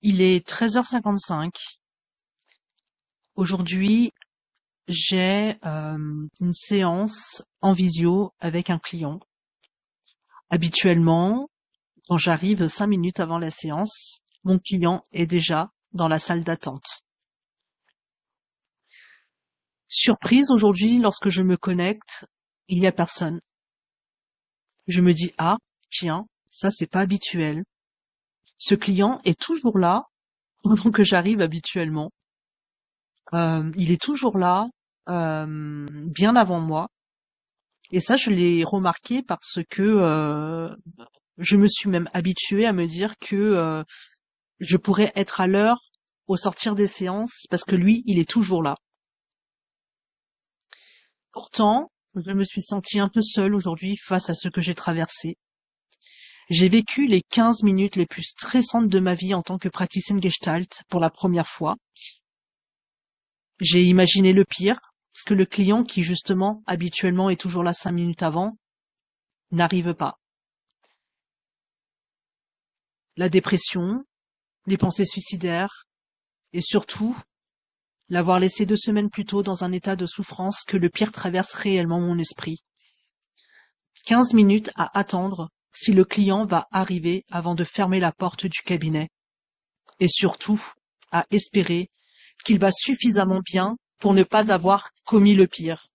Il est 13h55. Aujourd'hui, j'ai une séance en visio avec un client. Habituellement, quand j'arrive 5 minutes avant la séance, mon client est déjà dans la salle d'attente. Surprise aujourd'hui, lorsque je me connecte, il n'y a personne. Je me dis, ah, tiens, ça c'est pas habituel. Ce client est toujours là pendant que j'arrive habituellement. Il est toujours là, bien avant moi. Et ça, je l'ai remarqué parce que je me suis même habituée à me dire que je pourrais être à l'heure au sortir des séances parce que lui, il est toujours là. Pourtant, je me suis sentie un peu seule aujourd'hui face à ce que j'ai traversé. J'ai vécu les 15 minutes les plus stressantes de ma vie en tant que praticienne Gestalt pour la première fois. J'ai imaginé le pire, parce que le client qui justement habituellement est toujours là 5 minutes avant n'arrive pas. La dépression, les pensées suicidaires, et surtout, l'avoir laissé 2 semaines plus tôt dans un état de souffrance que le pire traverse réellement mon esprit. 15 minutes à attendre si le client va arriver avant de fermer la porte du cabinet. Et surtout, à espérer qu'il va suffisamment bien pour ne pas avoir commis le pire.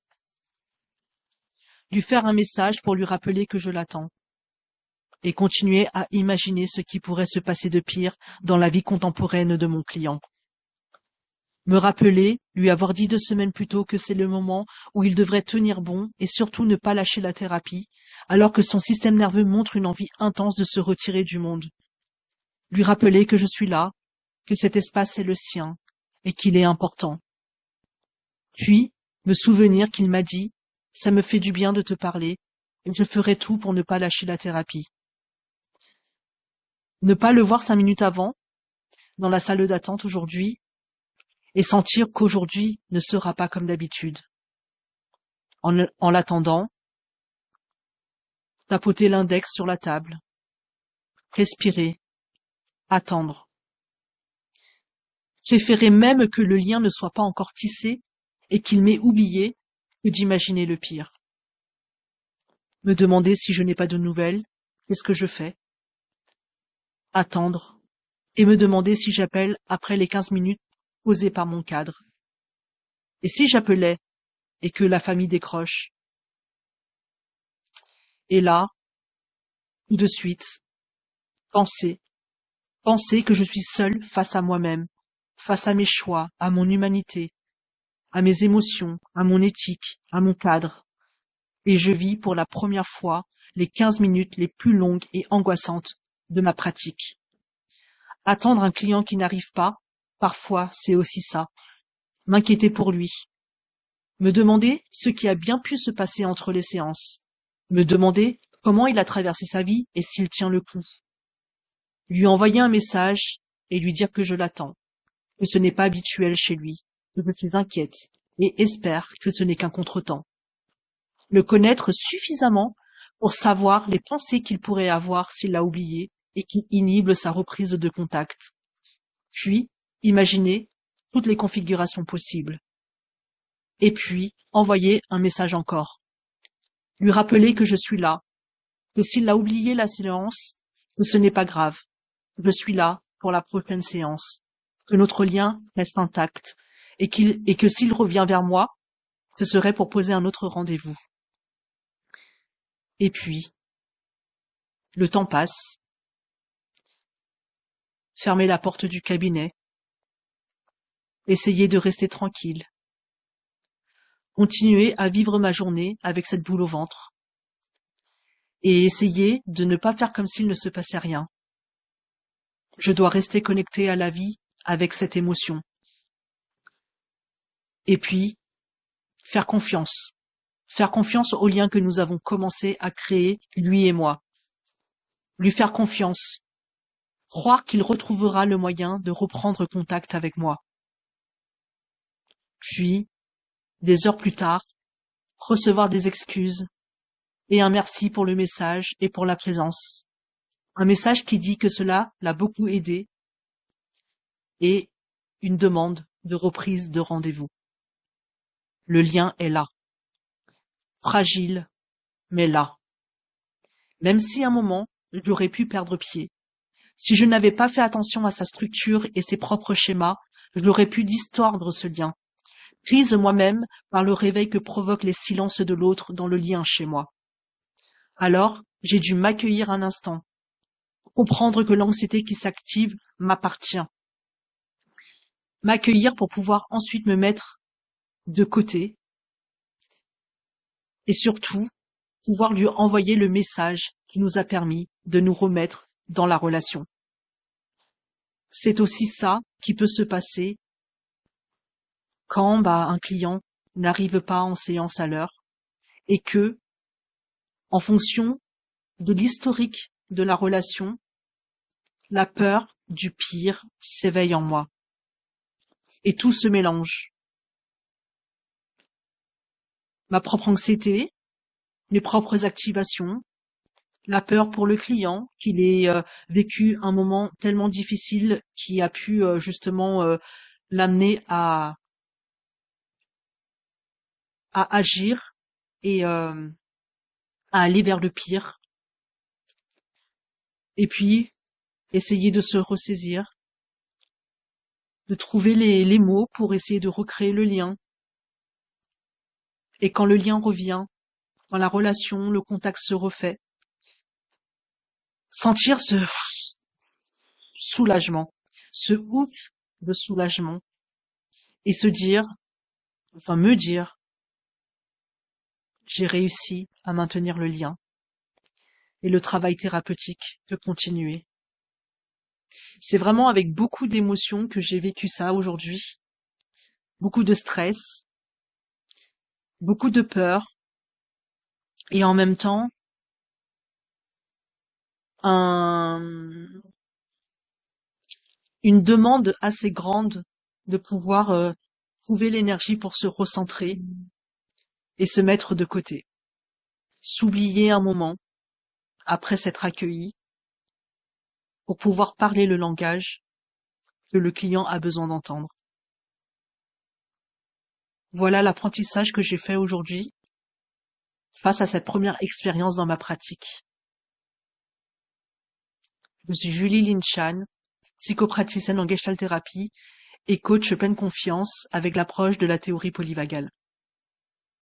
Lui faire un message pour lui rappeler que je l'attends. Et continuer à imaginer ce qui pourrait se passer de pire dans la vie contemporaine de mon client. Me rappeler, lui avoir dit 2 semaines plus tôt que c'est le moment où il devrait tenir bon et surtout ne pas lâcher la thérapie, alors que son système nerveux montre une envie intense de se retirer du monde. Lui rappeler que je suis là, que cet espace est le sien, et qu'il est important. Puis, me souvenir qu'il m'a dit « ça me fait du bien de te parler, et je ferai tout pour ne pas lâcher la thérapie ». Ne pas le voir 5 minutes avant, dans la salle d'attente aujourd'hui, et sentir qu'aujourd'hui ne sera pas comme d'habitude. En l'attendant, tapoter l'index sur la table, respirer, attendre. Préférer même que le lien ne soit pas encore tissé et qu'il m'ait oublié que d'imaginer le pire. Me demander si je n'ai pas de nouvelles, qu'est-ce que je fais? Attendre et me demander si j'appelle après les 15 minutes posées par mon cadre. Et si j'appelais et que la famille décroche? Et là, tout de suite, penser que je suis seule face à moi-même, face à mes choix, à mon humanité, à mes émotions, à mon éthique, à mon cadre. Et je vis pour la première fois les 15 minutes les plus longues et angoissantes de ma pratique. Attendre un client qui n'arrive pas, parfois c'est aussi ça. M'inquiéter pour lui. Me demander ce qui a bien pu se passer entre les séances. Me demander comment il a traversé sa vie et s'il tient le coup. Lui envoyer un message et lui dire que je l'attends, que ce n'est pas habituel chez lui, que je suis inquiète et espère que ce n'est qu'un contretemps. Le connaître suffisamment pour savoir les pensées qu'il pourrait avoir s'il l'a oublié et qui inhibent sa reprise de contact. Puis, imaginer toutes les configurations possibles. Et puis, envoyer un message encore. Lui rappeler que je suis là, que s'il a oublié la séance, que ce n'est pas grave. Je suis là pour la prochaine séance, que notre lien reste intact et que s'il revient vers moi, ce serait pour poser un autre rendez-vous. Et puis, le temps passe. Fermer la porte du cabinet. Essayer de rester tranquille. Continuer à vivre ma journée avec cette boule au ventre. Et essayer de ne pas faire comme s'il ne se passait rien. Je dois rester connecté à la vie avec cette émotion. Et puis, faire confiance. Faire confiance au lien que nous avons commencé à créer, lui et moi. Lui faire confiance. Croire qu'il retrouvera le moyen de reprendre contact avec moi. Puis, des heures plus tard, recevoir des excuses et un merci pour le message et pour la présence. Un message qui dit que cela l'a beaucoup aidé et une demande de reprise de rendez-vous. Le lien est là. Fragile, mais là. Même si à un moment, j'aurais pu perdre pied. Si je n'avais pas fait attention à sa structure et ses propres schémas, j'aurais pu distordre ce lien, prise moi-même par le réveil que provoquent les silences de l'autre dans le lien chez moi. Alors, j'ai dû m'accueillir un instant, comprendre que l'anxiété qui s'active m'appartient. M'accueillir pour pouvoir ensuite me mettre de côté et surtout pouvoir lui envoyer le message qui nous a permis de nous remettre dans la relation. C'est aussi ça qui peut se passer quand un client n'arrive pas en séance à l'heure et que, en fonction de l'historique de la relation, la peur du pire s'éveille en moi. Et tout se mélange. Ma propre anxiété, mes propres activations, la peur pour le client, qu'il ait vécu un moment tellement difficile qui a pu justement l'amener à agir et à aller vers le pire. Et puis, essayer de se ressaisir, de trouver les mots pour essayer de recréer le lien. Et quand le lien revient, quand la relation, le contact se refait, sentir ce soulagement, ce ouf de soulagement, et se dire, enfin me dire, j'ai réussi à maintenir le lien, et le travail thérapeutique peut continuer. C'est vraiment avec beaucoup d'émotions que j'ai vécu ça aujourd'hui, beaucoup de stress, beaucoup de peur, et en même temps, une demande assez grande de pouvoir trouver l'énergie pour se recentrer et se mettre de côté. S'oublier un moment après s'être accueilli pour pouvoir parler le langage que le client a besoin d'entendre. Voilà l'apprentissage que j'ai fait aujourd'hui face à cette première expérience dans ma pratique. Je suis Julie Linchan, psychopraticienne en gestalt thérapie et coach pleine confiance avec l'approche de la théorie polyvagale.